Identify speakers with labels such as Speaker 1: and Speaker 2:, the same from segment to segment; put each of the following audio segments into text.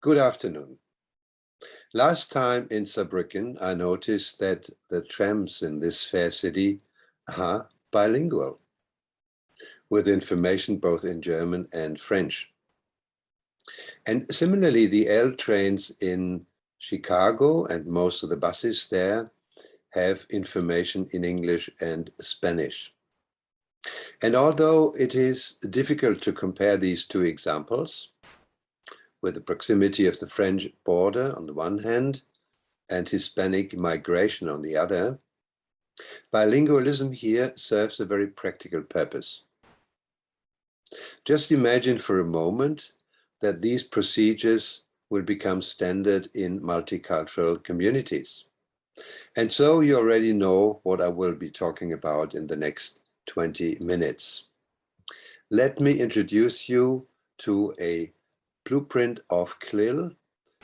Speaker 1: Good afternoon. Last time in Saarbrücken, I noticed that the trams in this fair city are bilingual, with information both in German and French. And similarly, the L trains in Chicago and most of the buses there have information in English and Spanish. And although it is difficult to compare these two examples, with the proximity of the French border on the one hand and Hispanic migration on the other, bilingualism here serves a very practical purpose. Just imagine for a moment that these procedures will become standard in multicultural communities. And so you already know what I will be talking about in the next 20 minutes. Let me introduce you to a blueprint of CLIL,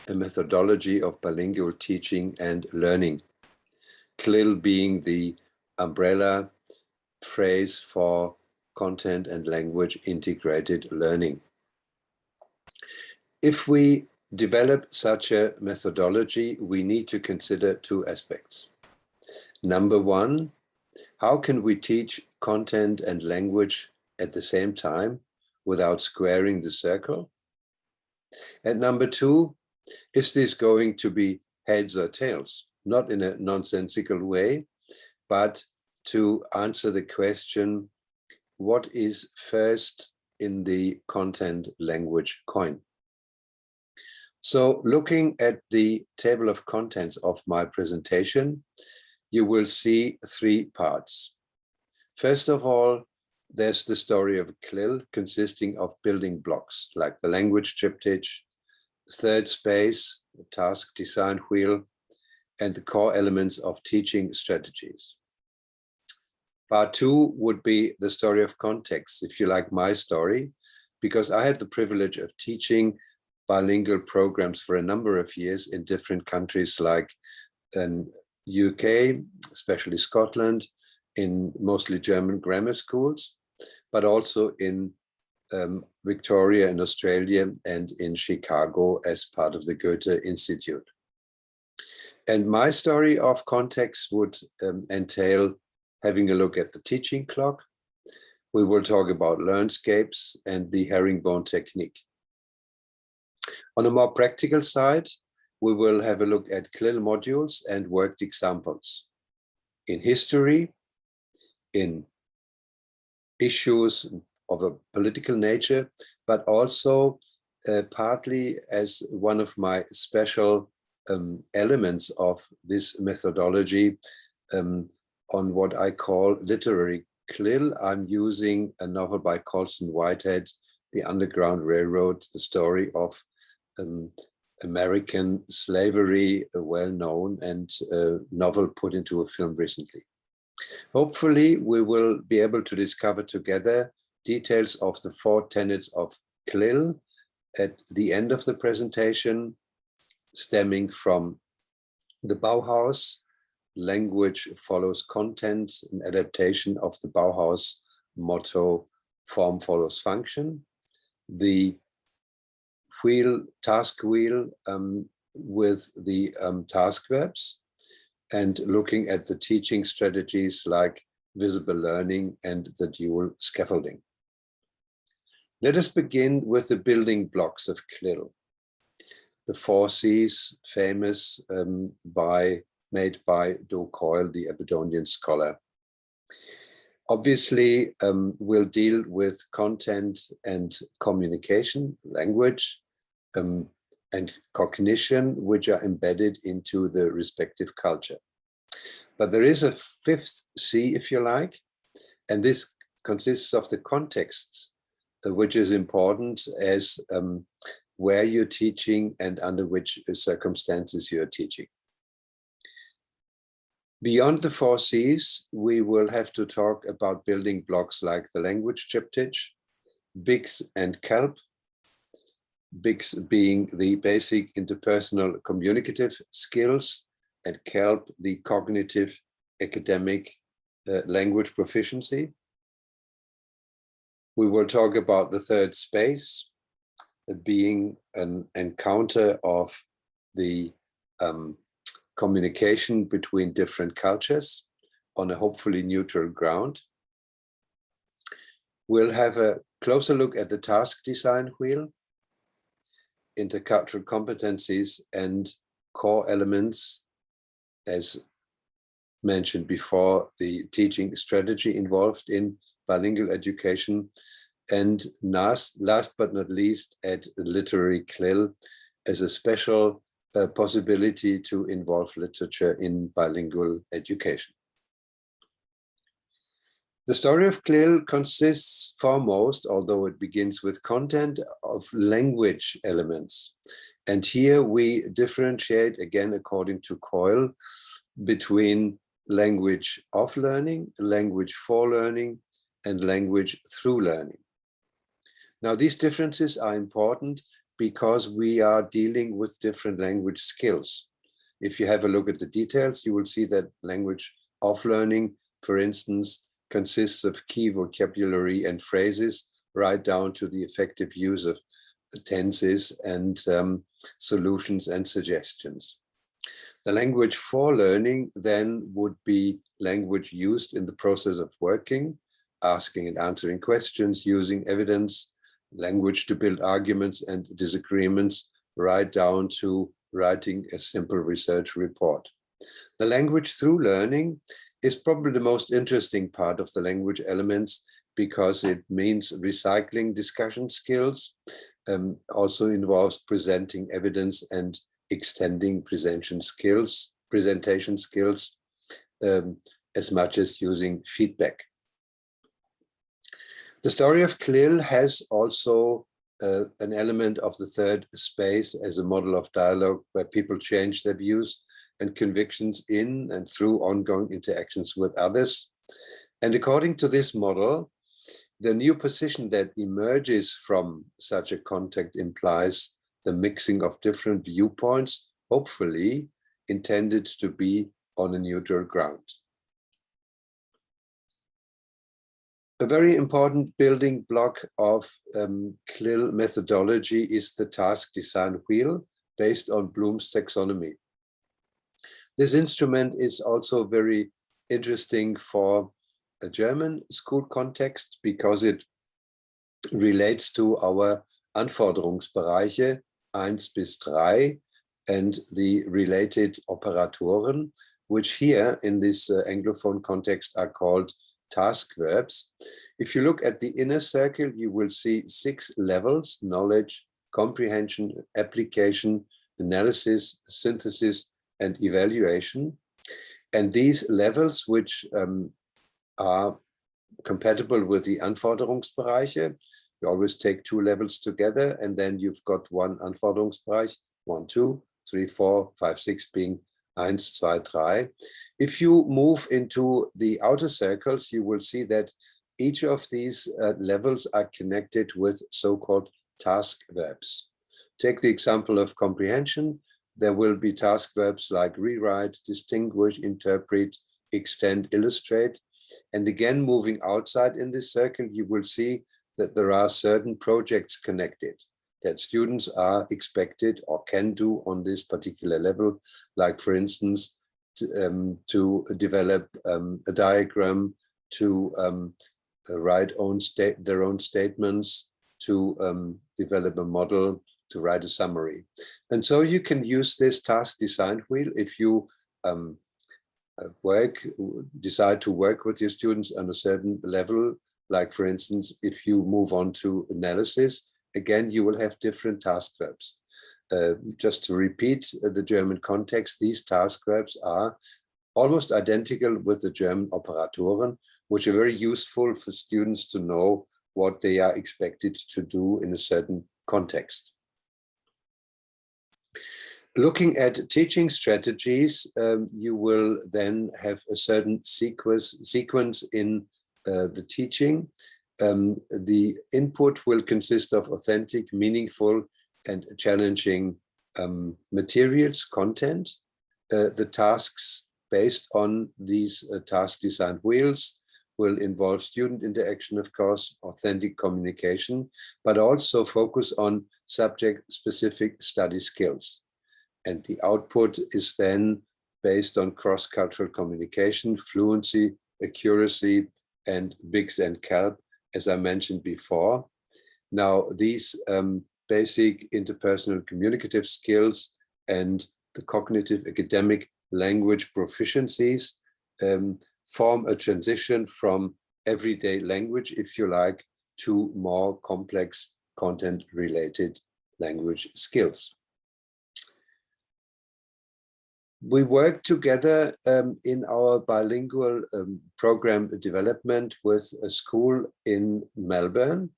Speaker 1: a methodology of bilingual teaching and learning. CLIL being the umbrella phrase for content and language integrated learning. If we develop such a methodology, we need to consider two aspects. Number one, how can we teach content and language at the same time without squaring the circle? And number two, is this going to be heads or tails? Not in a nonsensical way, but to answer the question, what is first in the content language coin? So looking at the table of contents of my presentation, you will see three parts. First of all, there's the story of CLIL consisting of building blocks like the language triptych, third space, the task design wheel, and the core elements of teaching strategies. Part two would be the story of context, if you like my story, because I had the privilege of teaching bilingual programs for a number of years in different countries like UK, especially Scotland, in mostly German grammar schools, but also in Victoria in Australia and in Chicago as part of the Goethe Institute. And my story of context would entail having a look at the teaching clock. We will talk about learnscapes and the herringbone technique. On a more practical side, we will have a look at CLIL modules and worked examples in history, in issues of a political nature, but also partly as one of my special elements of this methodology on what I call literary CLIL. I'm using a novel by Colson Whitehead, The Underground Railroad, the story of American slavery, a well-known and novel put into a film recently. Hopefully, we will be able to discover together details of the four tenets of CLIL at the end of the presentation, stemming from the Bauhaus, language follows content, an adaptation of the Bauhaus motto, form follows function, the task wheel with the task verbs, and looking at the teaching strategies like visible learning and the dual scaffolding. Let us begin with the building blocks of CLIL. The 4 C's, famous made by Do Coyle, the Aberdonian scholar. Obviously, we'll deal with content and communication, language, and cognition, which are embedded into the respective culture. But there is a 5th C, if you like, and this consists of the context, which is important as where you're teaching and under which circumstances you're teaching. Beyond the 4 C's, we will have to talk about building blocks like the language triptych, BICS and CALP, BICS being the basic interpersonal communicative skills, and CALP the cognitive academic language proficiency. We will talk about the third space, being an encounter of the communication between different cultures on a hopefully neutral ground. We'll have a closer look at the task design wheel, intercultural competencies and core elements, as mentioned before, the teaching strategy involved in bilingual education, and last but not least, at literary CLIL as a special possibility to involve literature in bilingual education. The story of CLIL consists foremost, although it begins with content, of language elements. And here we differentiate, again, according to COIL, between language of learning, language for learning, and language through learning. Now, these differences are important because we are dealing with different language skills. If you have a look at the details, you will see that language of learning, for instance, consists of key vocabulary and phrases, right down to the effective use of tenses and solutions and suggestions. The language for learning then would be language used in the process of working, asking and answering questions, using evidence, language to build arguments and disagreements, right down to writing a simple research report. The language through learning is probably the most interesting part of the language elements because it means recycling discussion skills, also involves presenting evidence and extending presentation skills, as much as using feedback. The story of CLIL has also an element of the third space as a model of dialogue where people change their views and convictions in and through ongoing interactions with others. And according to this model, the new position that emerges from such a contact implies the mixing of different viewpoints, hopefully intended to be on a neutral ground. A very important building block of CLIL methodology is the task design wheel based on Bloom's taxonomy. This instrument is also very interesting for a German school context because it relates to our Anforderungsbereiche 1 bis 3 and the related Operatoren, which here in this Anglophone context are called task verbs. If you look at the inner circle, you will see 6 levels: knowledge, comprehension, application, analysis, synthesis, and evaluation. And these levels, which are compatible with the Anforderungsbereiche, you always take 2 levels together, and then you've got one Anforderungsbereich, 1, 2, 3, 4, 5, 6 being 1, 2, 3. If you move into the outer circles, you will see that each of these levels are connected with so-called task verbs. Take the example of comprehension. There will be task verbs like rewrite, distinguish, interpret, extend, illustrate. And again, moving outside in this circle, you will see that there are certain projects connected that students are expected or can do on this particular level, like for instance, to develop a diagram, to write their own statements, to develop a model, to write a summary. And so you can use this task design wheel if you decide to work with your students on a certain level, like for instance, if you move on to analysis, again, you will have different task verbs. Just to repeat the German context, these task verbs are almost identical with the German Operatoren, which are very useful for students to know what they are expected to do in a certain context. Looking at teaching strategies, you will then have a certain sequence in the teaching. The input will consist of authentic, meaningful, and challenging materials, content. The tasks based on these task design wheels will involve student interaction, of course, authentic communication, but also focus on subject-specific study skills. And the output is then based on cross-cultural communication, fluency, accuracy, and BICS and CALP, as I mentioned before. Now, these basic interpersonal communicative skills and the cognitive academic language proficiencies form a transition from everyday language, if you like, to more complex content-related language skills. We work together in our bilingual program development with a school in Melbourne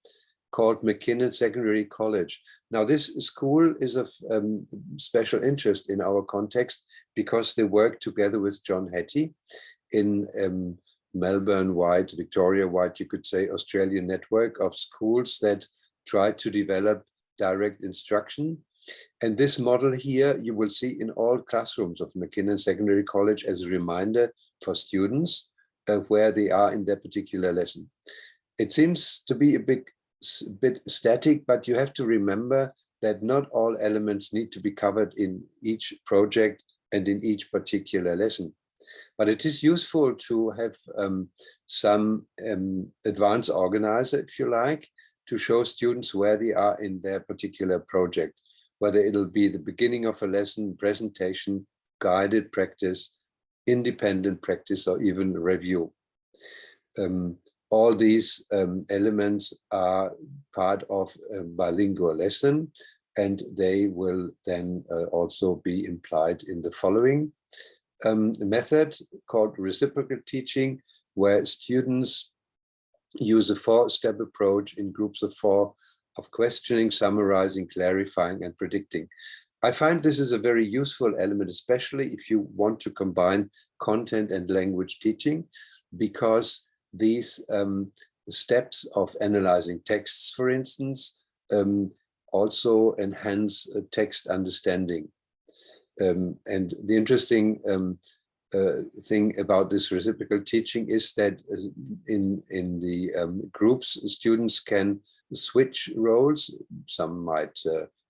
Speaker 1: called McKinnon Secondary College. Now, this school is of special interest in our context because they work together with John Hattie in Melbourne-wide, Victoria-wide, you could say, Australian network of schools that try to develop direct instruction. And this model here, you will see in all classrooms of McKinnon Secondary College as a reminder for students where they are in their particular lesson. It seems to be a bit static, but you have to remember that not all elements need to be covered in each project and in each particular lesson. But it is useful to have some advanced organizer, if you like, to show students where they are in their particular project, whether it'll be the beginning of a lesson, presentation, guided practice, independent practice, or even review. All these elements are part of a bilingual lesson, and they will then also be implied in the following method called reciprocal teaching, where students use a four-step approach in groups of four of questioning, summarizing, clarifying, and predicting. I find this is a very useful element, especially if you want to combine content and language teaching, because these steps of analyzing texts, for instance, also enhance text understanding. And the interesting thing about this reciprocal teaching is that in the groups, students can switch roles. Some might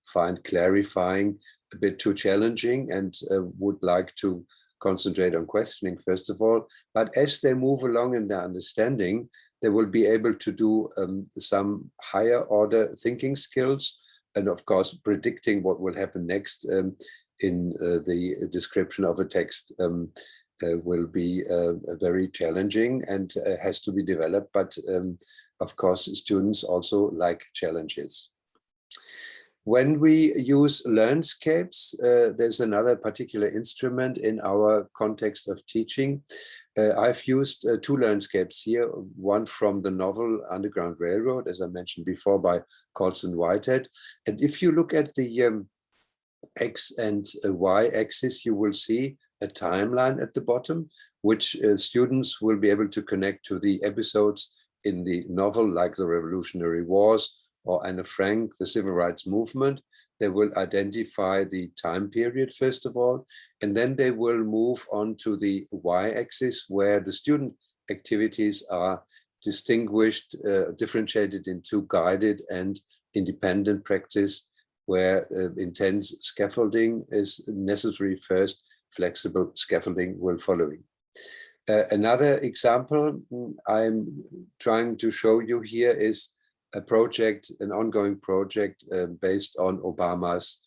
Speaker 1: find clarifying a bit too challenging and would like to concentrate on questioning first of all, but as they move along in their understanding, they will be able to do some higher order thinking skills, and of course predicting what will happen next in the description of a text will be very challenging and has to be developed, but of course students also like challenges. When we use landscapes, there's another particular instrument in our context of teaching. I've used two landscapes here, one from the novel Underground Railroad, as I mentioned before, by Colson Whitehead. And if you look at the X and Y axis, you will see a timeline at the bottom, which students will be able to connect to the episodes in the novel, like the Revolutionary Wars, or Anne Frank, the Civil Rights Movement. They will identify the time period, first of all, and then they will move on to the y-axis, where the student activities are distinguished, differentiated into guided and independent practice, where intense scaffolding is necessary first, flexible scaffolding will follow. Another example I'm trying to show you here is a project, an ongoing project based on Obama's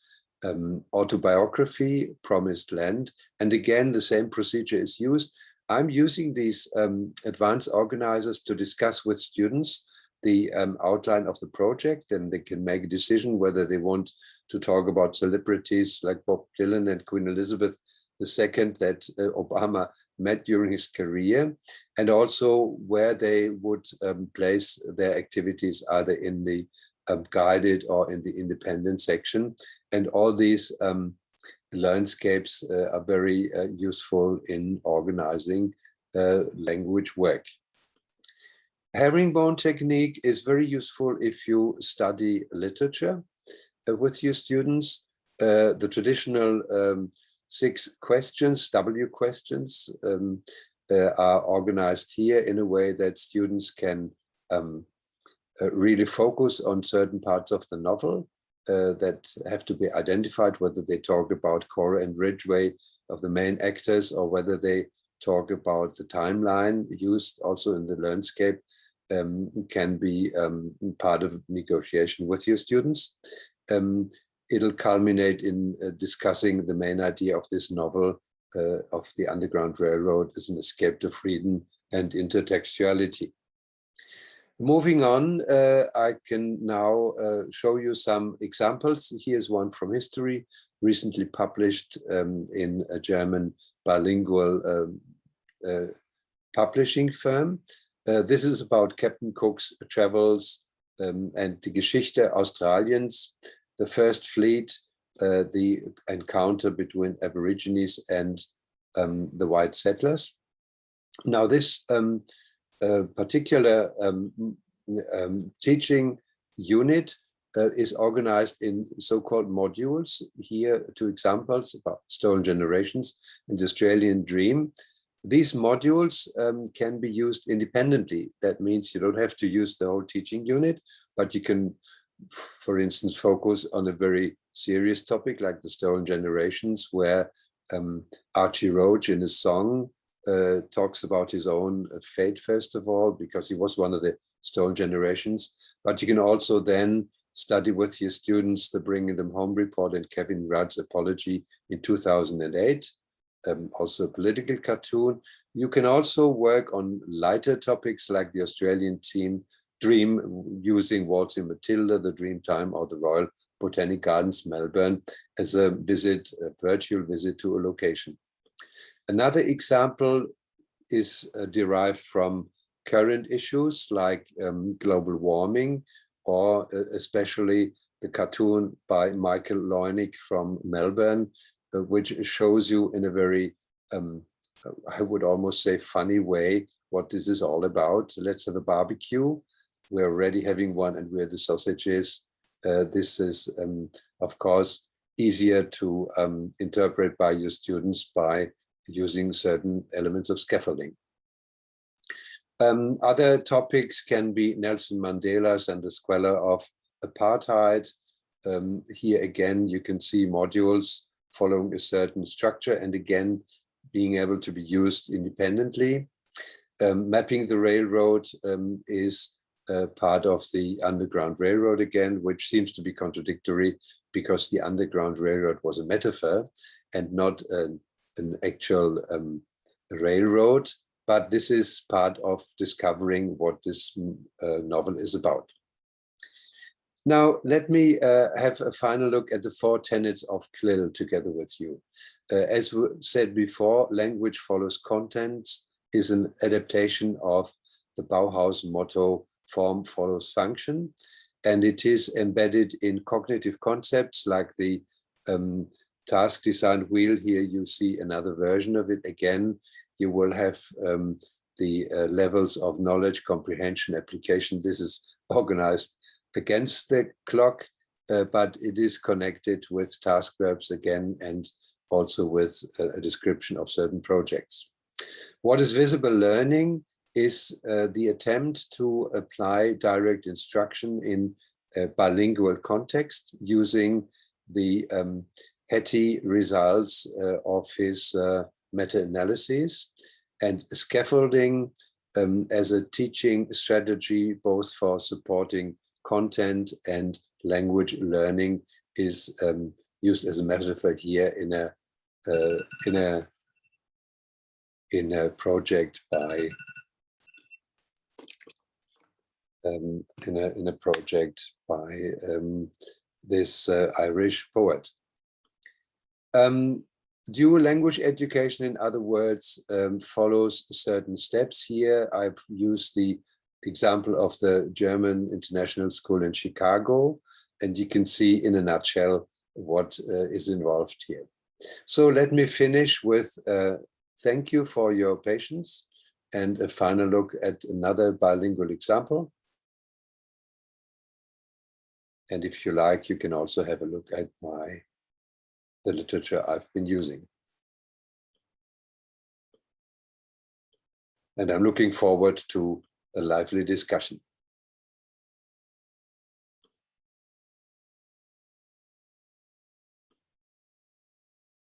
Speaker 1: autobiography, Promised Land. And again, the same procedure is used. I'm using these advanced organizers to discuss with students the outline of the project, and they can make a decision whether they want to talk about celebrities like Bob Dylan and Queen Elizabeth II that Obama met during his career, and also where they would place their activities, either in the guided or in the independent section. And all these landscapes are very useful in organizing language work. Herringbone technique is very useful if you study literature with your students. The traditional 6 questions, W questions, are organized here in a way that students can really focus on certain parts of the novel that have to be identified, whether they talk about Cora and Ridgway of the main actors, or whether they talk about the timeline used also in the landscape, can be part of negotiation with your students. It'll culminate in discussing the main idea of this novel of the Underground Railroad as an escape to freedom and intertextuality. Moving on, I can now show you some examples. Here's one from history, recently published in a German bilingual publishing firm. This is about Captain Cook's travels and die Geschichte Australiens, the first fleet, the encounter between Aborigines and the white settlers. Now this particular teaching unit is organized in so-called modules. Here, 2 examples about Stolen Generations and the Australian Dream. These modules can be used independently. That means you don't have to use the whole teaching unit, but you can, for instance, focus on a very serious topic like the Stolen Generations, where Archie Roach in his song talks about his own fate, first of all, because he was one of the Stolen Generations. But you can also then study with your students the Bringing Them Home report and Kevin Rudd's apology in 2008. Also a political cartoon. You can also work on lighter topics like the Australian Dream, using Waltzing Matilda, the Dreamtime, or the Royal Botanic Gardens, Melbourne, as a virtual visit to a location. Another example is derived from current issues like global warming, or especially the cartoon by Michael Loynick from Melbourne, which shows you in a very, I would almost say, funny way what this is all about. Let's have a barbecue. We're already having one, and where the sausage is. This is, of course, easier to interpret by your students by using certain elements of scaffolding. Other topics can be Nelson Mandela's and the squalor of apartheid. Here again, you can see modules following a certain structure and again being able to be used independently. Mapping the railroad is part of the Underground Railroad again, which seems to be contradictory because the Underground Railroad was a metaphor and not an actual railroad, but this is part of discovering what this novel is about. Now, let me have a final look at the 4 tenets of CLIL together with you. As we said before, language follows content is an adaptation of the Bauhaus motto, form follows function, and it is embedded in cognitive concepts like the task design wheel. Here you see another version of it. Again, you will have the levels of knowledge, comprehension, application. This is organized against the clock, but it is connected with task verbs again, and also with a description of certain projects. What is visible learning is the attempt to apply direct instruction in a bilingual context using the Hetty results of his meta-analyses, and scaffolding as a teaching strategy both for supporting content and language learning is used as a metaphor here in a project by this Irish poet. Dual language education, in other words, follows certain steps. Here I've used the example of the German International School in Chicago, and you can see in a nutshell what is involved here. So let me finish with thank you for your patience and a final look at another bilingual example. And if you like, you can also have a look at the literature I've been using. And I'm looking forward to a lively discussion.